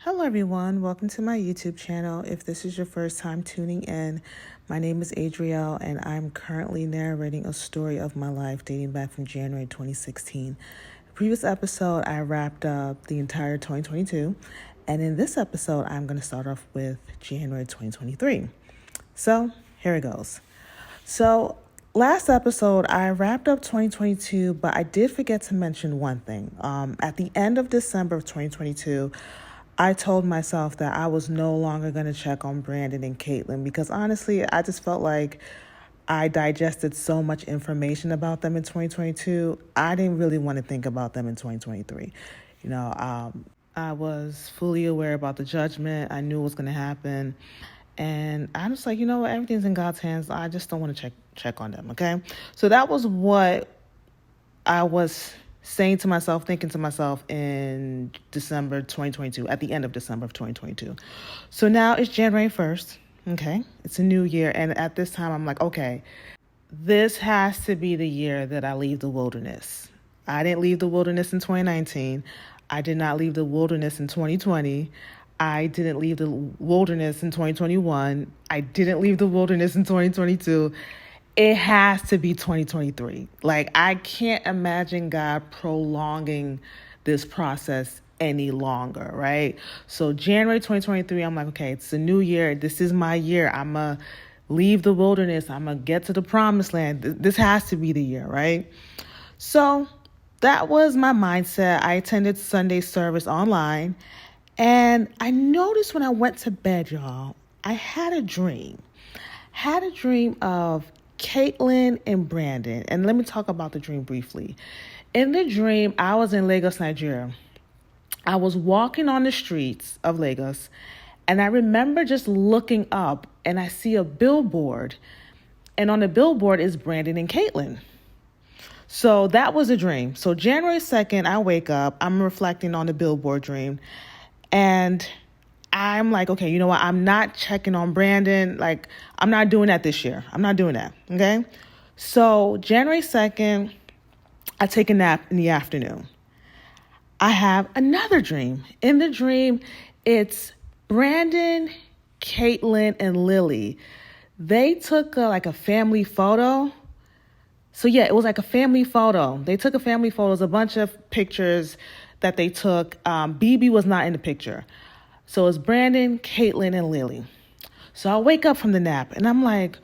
Hello everyone, welcome to my YouTube channel. If this is your first time tuning in, my name is Adrielle and I'm currently narrating a story of my life dating back from January 2016. The previous episode, I wrapped up the entire 2022, and in this episode, I'm going to start off with January 2023. So here it goes. So last episode, I wrapped up 2022, but I did forget to mention one thing. At the end of December of 2022, I told myself that I was no longer going to check on Brandon and Caitlin because honestly, I just felt like I digested so much information about them in 2022. I didn't really want to think about them in 2023. I was fully aware about the judgment. I knew what was going to happen. And I'm just like, what? Everything's in God's hands. I just don't want to check on them, okay? So that was what I was thinking to myself in December 2022, at the end of December of 2022. So now it's January 1st, okay? It's a new year, and at this time, I'm like, okay, this has to be the year that I leave the wilderness. I didn't leave the wilderness in 2019. I did not leave the wilderness in 2020. I didn't leave the wilderness in 2021. I didn't leave the wilderness in 2022. It has to be 2023. Like, I can't imagine God prolonging this process any longer, right? So January 2023, I'm like, okay, it's a new year. This is my year. I'm going to leave the wilderness. I'm going to get to the promised land. This has to be the year, right? So that was my mindset. I attended Sunday service online, and I noticed when I went to bed, y'all, I had a dream. Of Caitlin and Brandon. And let me talk about the dream briefly. In the dream, I was in Lagos, Nigeria. I was walking on the streets of Lagos, and I remember just looking up and I see a billboard, and on the billboard is Brandon and Caitlin. So that was a dream. So January 2nd, I wake up, I'm reflecting on the billboard dream, and I'm like, okay, you know what? I'm not checking on Brandon. Like, I'm not doing that this year. I'm not doing that. Okay. So January 2nd, I take a nap in the afternoon. I have another dream. In the dream, it's Brandon, Caitlin, and Lily. They took a family photo. So yeah, it was like a family photo. They took a family photo. It was a bunch of pictures that they took. BB was not in the picture. So it's Brandon, Caitlin, and Lily. So I wake up from the nap and I'm like,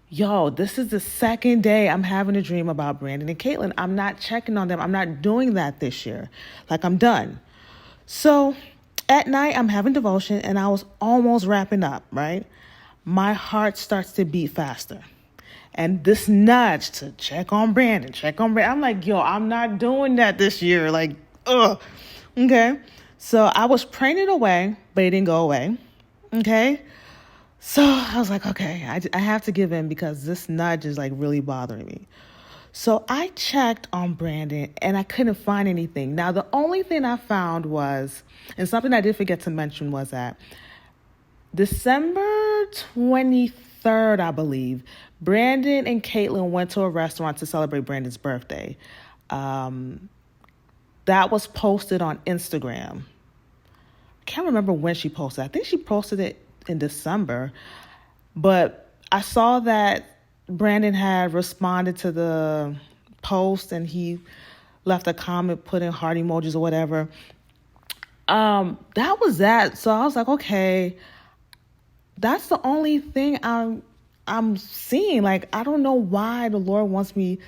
yo, this is the second day I'm having a dream about Brandon and Caitlin. I'm not checking on them. I'm not doing that this year. Like, I'm done. So at night I'm having devotion and I was almost wrapping up, right? My heart starts to beat faster. And this nudge to check on Brandon. I'm like, yo, I'm not doing that this year. Like, ugh. Okay. So I was praying it away, but it didn't go away, okay? So I was like, okay, I have to give in because this nudge is like really bothering me. So I checked on Brandon and I couldn't find anything. Now, the only thing I found was, and something I did forget to mention was that December 23rd, I believe, Brandon and Caitlin went to a restaurant to celebrate Brandon's birthday. That was posted on Instagram. I can't remember when she posted. I think she posted it in December. But I saw that Brandon had responded to the post and he left a comment, put in heart emojis or whatever. That was that. So I was like, okay, that's the only thing I'm seeing. Like, I don't know why the Lord wants me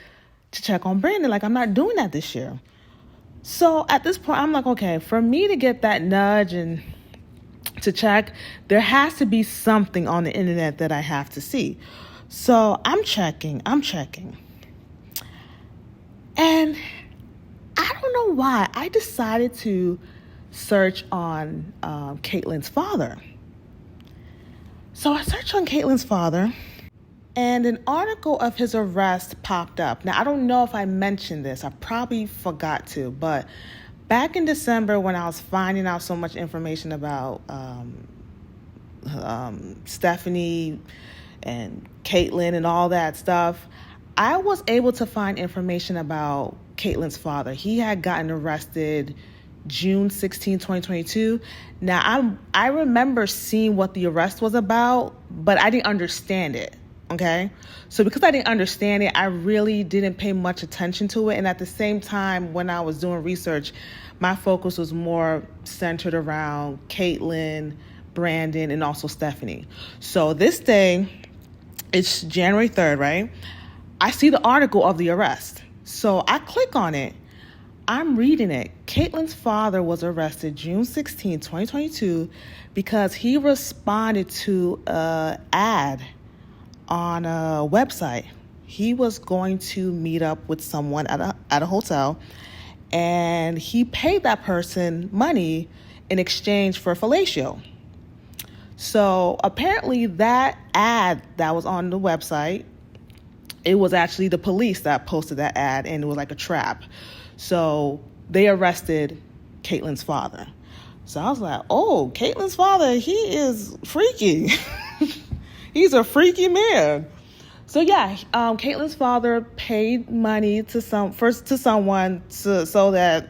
to check on Brandon. Like, I'm not doing that this year. So at this point, I'm like, okay, for me to get that nudge and to check, there has to be something on the internet that I have to see. So I'm checking. And I don't know why I decided to search on Caitlin's father. So I searched on Caitlin's father, and an article of his arrest popped up. Now, I don't know if I mentioned this. I probably forgot to, but back in December when I was finding out so much information about Stephanie and Caitlin and all that stuff, I was able to find information about Caitlin's father. He had gotten arrested June 16, 2022. Now, I remember seeing what the arrest was about, but I didn't understand it, okay? So because I didn't understand it, I really didn't pay much attention to it. And at the same time, when I was doing research, my focus was more centered around Caitlin, Brandon, and also Stephanie. So this day, it's January 3rd, right? I see the article of the arrest. So I click on it. I'm reading it. Caitlin's father was arrested June 16, 2022, because he responded to an ad on a website. He was going to meet up with someone at a hotel, and he paid that person money in exchange for fellatio. So apparently that ad that was on the website, it was actually the police that posted that ad, and it was like a trap. So they arrested Caitlin's father. So I was like, oh, Caitlin's father, he is freaky. He's a freaky man. So yeah, Caitlin's father paid money to someone so that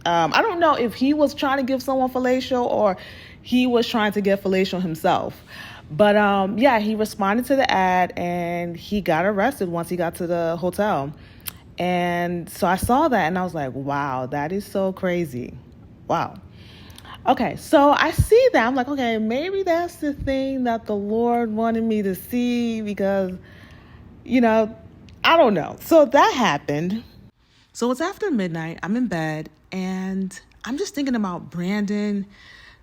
I don't know if he was trying to give someone fellatio or he was trying to get fellatio himself. But yeah, he responded to the ad and he got arrested once he got to the hotel. And so I saw that and I was like, wow, that is so crazy. Wow. Okay, so I see that. I'm like, okay, maybe that's the thing that the Lord wanted me to see because, I don't know. So that happened. So it's after midnight. I'm in bed and I'm just thinking about Brandon,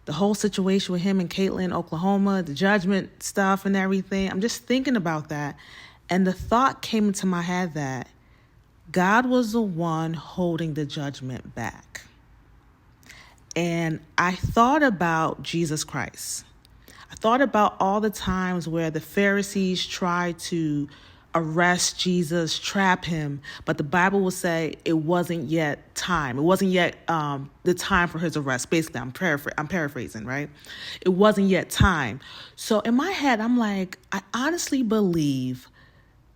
the whole situation with him and Caitlin, Oklahoma, the judgment stuff and everything. I'm just thinking about that. And the thought came into my head that God was the one holding the judgment back. And I thought about Jesus Christ. I thought about all the times where the Pharisees tried to arrest Jesus, trap him, but the Bible will say it wasn't yet time. It wasn't yet the time for his arrest. Basically, I'm paraphrasing, right? It wasn't yet time. So in my head, I'm like, I honestly believe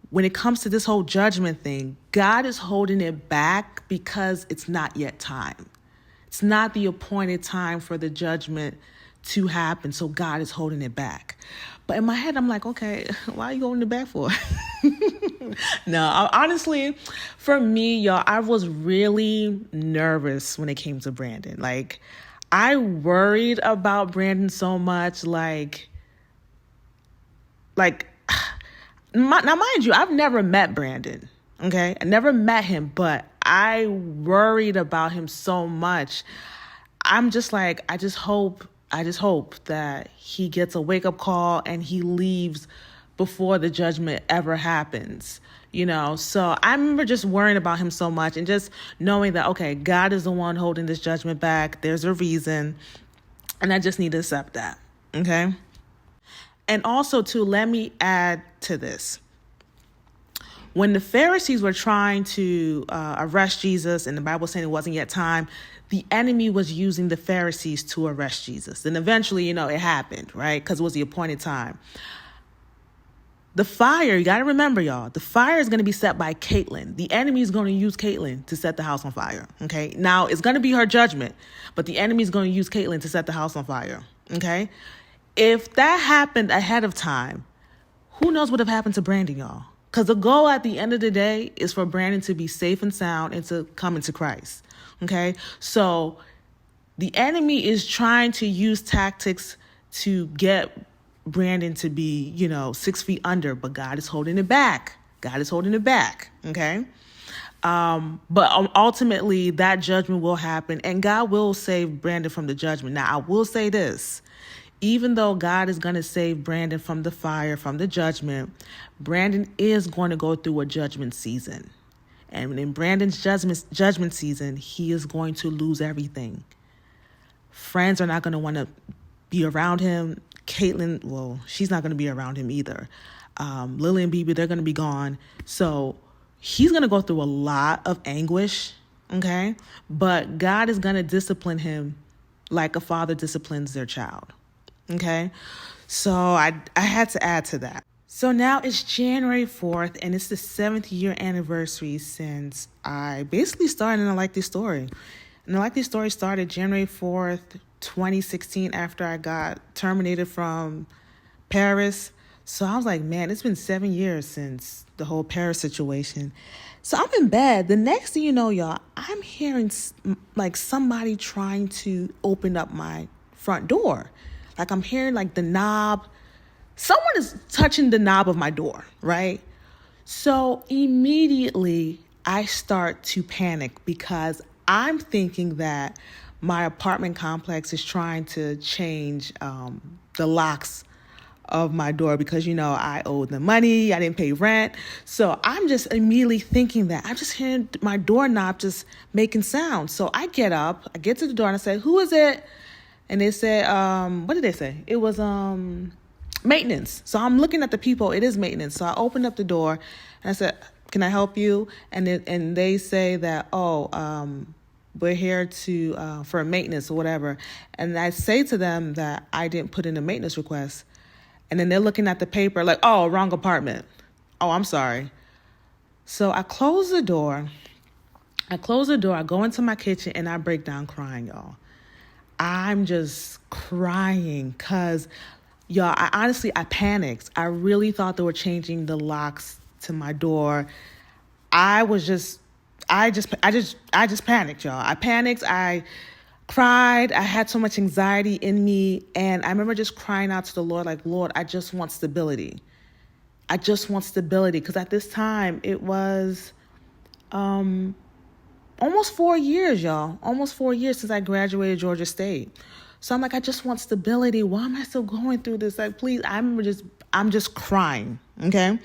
when it comes to this whole judgment thing, God is holding it back because it's not yet time. It's not the appointed time for the judgment to happen, so God is holding it back. But in my head, I'm like, okay, why are you holding it back for? No, honestly, for me, y'all, I was really nervous when it came to Brandon. Like, I worried about Brandon so much, now, mind you, I've never met Brandon, okay? I never met him, but I worried about him so much. I'm just like, I just hope that he gets a wake-up call and he leaves before the judgment ever happens, So I remember just worrying about him so much and just knowing that, okay, God is the one holding this judgment back. There's a reason, and I just need to accept that, okay? And also, too, let me add to this. When the Pharisees were trying to arrest Jesus and the Bible saying it wasn't yet time, the enemy was using the Pharisees to arrest Jesus. And eventually, it happened, right? Because it was the appointed time. The fire, you got to remember, y'all, the fire is going to be set by Caitlin. The enemy is going to use Caitlin to set the house on fire, okay? Now, it's going to be her judgment, but the enemy is going to use Caitlin to set the house on fire, okay? If that happened ahead of time, who knows what would have happened to Brandon, y'all? Because the goal at the end of the day is for Brandon to be safe and sound and to come into Christ, okay? So the enemy is trying to use tactics to get Brandon to be, 6 feet under, but God is holding it back. God is holding it back, okay? But ultimately, that judgment will happen, and God will save Brandon from the judgment. Now, I will say this. Even though God is going to save Brandon from the fire, from the judgment, Brandon is going to go through a judgment season. And in Brandon's judgment season, he is going to lose everything. Friends are not going to want to be around him. Caitlin, well, she's not going to be around him either. Lily and BB, they're going to be gone. So he's going to go through a lot of anguish, okay? But God is going to discipline him like a father disciplines their child. Okay, so I had to add to that. So now it's January 4th, and it's the 7th year anniversary since I basically started and I like this story. And the likely story started January 4th, 2016, after I got terminated from Paris. So I was like, man, it's been 7 years since the whole Paris situation. So I'm in bed. The next thing you know, y'all, I'm hearing like somebody trying to open up my front door. Like I'm hearing like the knob. Someone is touching the knob of my door, right? So immediately I start to panic because I'm thinking that my apartment complex is trying to change the locks of my door because, I owed them money. I didn't pay rent. So I'm just immediately thinking that. I'm just hearing my doorknob just making sound. So I get up, I get to the door and I say, who is it? And they said, what did they say? It was maintenance. So I'm looking at the people. It is maintenance. So I opened up the door and I said, can I help you? And they say that, we're here for maintenance or whatever. And I say to them that I didn't put in a maintenance request. And then they're looking at the paper like, oh, wrong apartment. Oh, I'm sorry. So I close the door. I go into my kitchen and I break down crying, y'all. I'm just crying because, y'all, I panicked. I really thought they were changing the locks to my door. I just panicked, y'all. I panicked. I cried. I had so much anxiety in me. And I remember just crying out to the Lord, like, Lord, I just want stability. I just want stability. Because at this time, it was almost 4 years, y'all. Almost 4 years since I graduated Georgia State. So I'm like, I just want stability. Why am I still going through this? Like, please, I'm just crying, okay?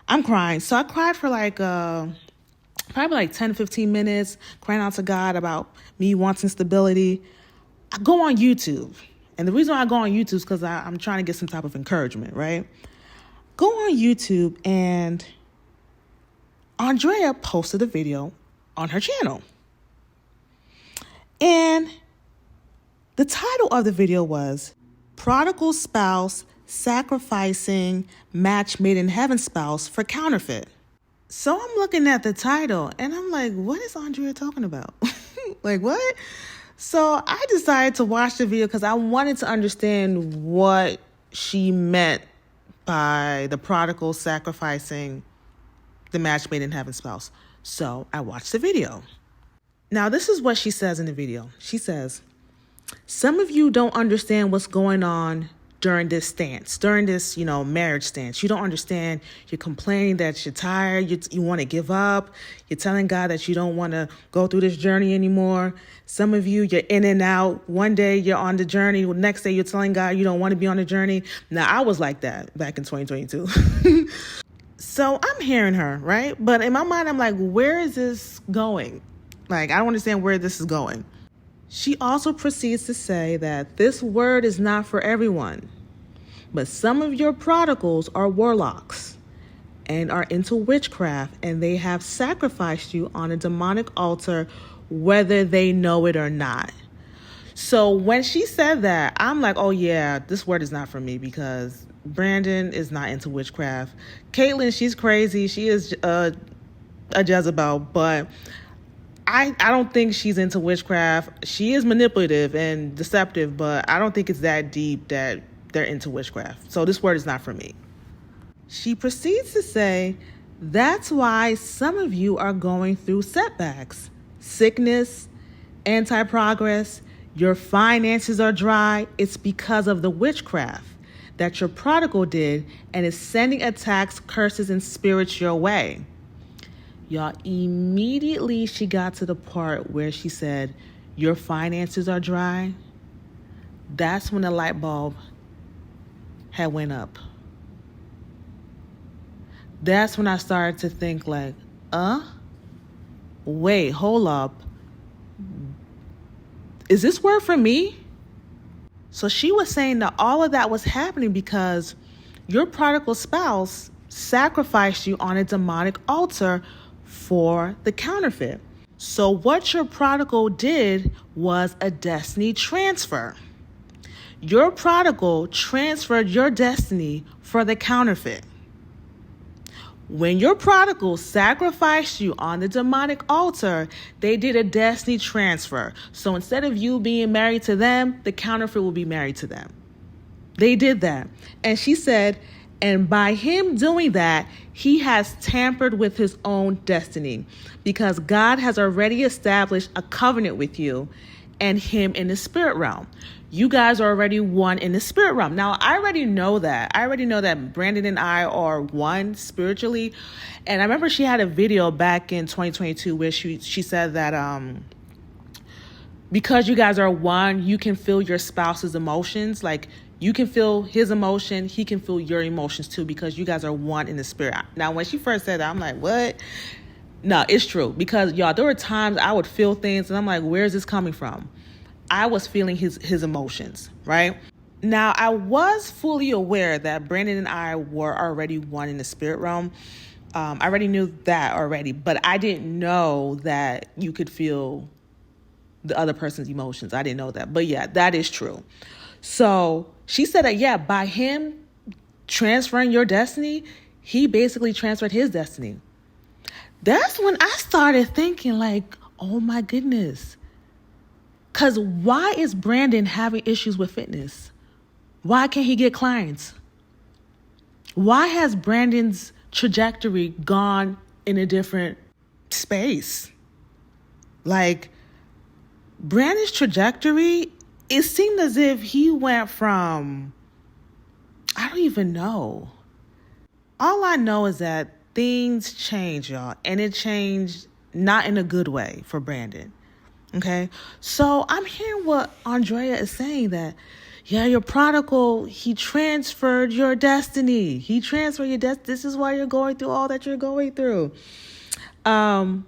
I'm crying. So I cried for probably like 10, 15 minutes, crying out to God about me wanting stability. I go on YouTube. And the reason why I go on YouTube is because I'm trying to get some type of encouragement, right? Go on YouTube and Andrea posted a video on her channel. And the title of the video was Prodigal Spouse Sacrificing Match Made in Heaven Spouse for Counterfeit. So I'm looking at the title and I'm like, what is Andrea talking about? Like, what? So I decided to watch the video because I wanted to understand what she meant by the prodigal sacrificing the match made in heaven spouse. So I watched the video. Now, this is what she says in the video. She says, some of you don't understand what's going on during this stance, during this, marriage stance. You don't understand. You're complaining that you're tired. You want to give up. You're telling God that you don't want to go through this journey anymore. Some of you, you're in and out. One day you're on the journey. The next day you're telling God you don't want to be on the journey. Now, I was like that back in 2022. So I'm hearing her, right? But in my mind, I'm like, where is this going? Like, I don't understand where this is going. She also proceeds to say that this word is not for everyone, but some of your prodigals are warlocks and are into witchcraft, and they have sacrificed you on a demonic altar, whether they know it or not. So when she said that, I'm like, oh yeah, this word is not for me because Brandon is not into witchcraft. Caitlin, she's crazy. She is a Jezebel, but I don't think she's into witchcraft. She is manipulative and deceptive, but I don't think it's that deep that they're into witchcraft. So this word is not for me. She proceeds to say, that's why some of you are going through setbacks, sickness, anti-progress. Your finances are dry. It's because of the witchcraft that your prodigal did and is sending attacks, curses, and spirits your way. Y'all, immediately she got to the part where she said, your finances are dry. That's when the light bulb had went up. That's when I started to think like, wait, hold up. Is this word for me? So she was saying that all of that was happening because your prodigal spouse sacrificed you on a demonic altar for the counterfeit. So what your prodigal did was a destiny transfer. Your prodigal transferred your destiny for the counterfeit. When your prodigal sacrificed you on the demonic altar, they did a destiny transfer. So instead of you being married to them, the counterfeit will be married to them. They did that. And she said, and by him doing that, he has tampered with his own destiny, because God has already established a covenant with you and him in the spirit realm. You guys are already one in the spirit realm. Now, I already know that. I already know that Brandon and I are one spiritually. And I remember she had a video back in 2022 where she said that because you guys are one, you can feel your spouse's emotions. Like, you can feel his emotion, he can feel your emotions too, because you guys are one in the spirit. Now, when she first said that, I'm like, what? No, it's true. Because, y'all, there were times I would feel things and I'm like, where is this coming from? I was feeling his emotions, right? Now, I was fully aware that Brandon and I were already one in the spirit realm. I already knew that already, but I didn't know that you could feel the other person's emotions. I didn't know that. But yeah, that is true. So she said that, yeah, by him transferring your destiny, he basically transferred his destiny. That's when I started thinking, like, oh my goodness. Because why is Brandon having issues with fitness? Why can't he get clients? Why has Brandon's trajectory gone in a different space? Like, Brandon's trajectory, it seemed as if he went from, I don't even know. All I know is that things change, y'all. And it changed not in a good way for Brandon. Okay? So I'm hearing what Andrea is saying, that, yeah, your prodigal, he transferred your destiny. He transferred your destiny. This is why you're going through all that you're going through. And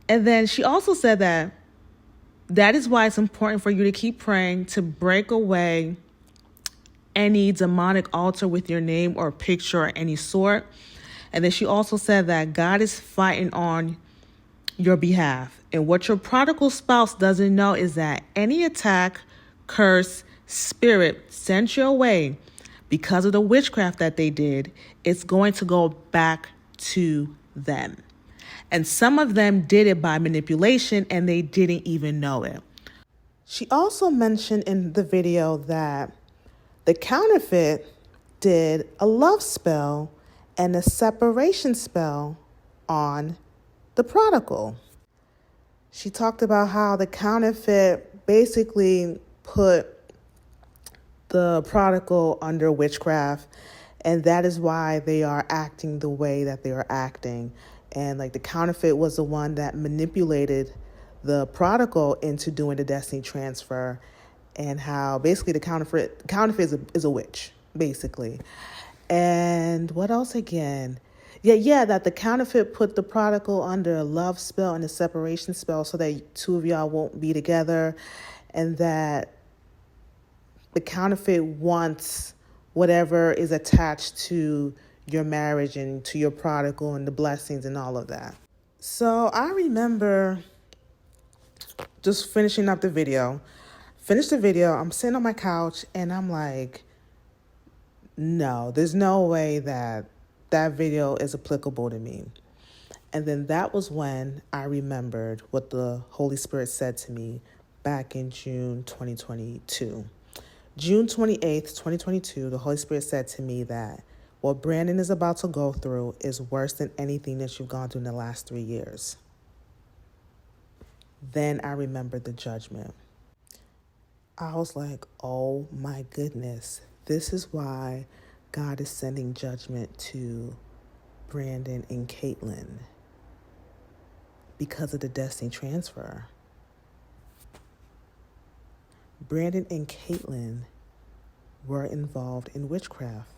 then she also said that is why it's important for you to keep praying to break away any demonic altar with your name or picture or any sort. And then she also said that God is fighting on your behalf. And what your prodigal spouse doesn't know is that any attack, curse, spirit sent your way because of the witchcraft that they did, it's going to go back to them. And some of them did it by manipulation and they didn't even know it. She also mentioned in the video that the counterfeit did a love spell and a separation spell on the prodigal. She talked about how the counterfeit basically put the prodigal under witchcraft, and that is why they are acting the way that they are acting. And like, the counterfeit was the one that manipulated the prodigal into doing the destiny transfer, and how basically the counterfeit is a witch, basically. And what else again? Yeah, that the counterfeit put the prodigal under a love spell and a separation spell so that two of y'all won't be together, and that the counterfeit wants whatever is attached to your marriage and to your prodigal and the blessings and all of that. So I remember just finishing up the video. Finished the video, I'm sitting on my couch and I'm like, no, there's no way that video is applicable to me. And then that was when I remembered what the Holy Spirit said to me back in June 2022. June 28th, 2022, the Holy Spirit said to me that what Brandon is about to go through is worse than anything that you've gone through in the last 3 years. Then I remembered the judgment. I was like, oh my goodness, this is why God is sending judgment to Brandon and Caitlin, because of the destiny transfer. Brandon and Caitlin were involved in witchcraft.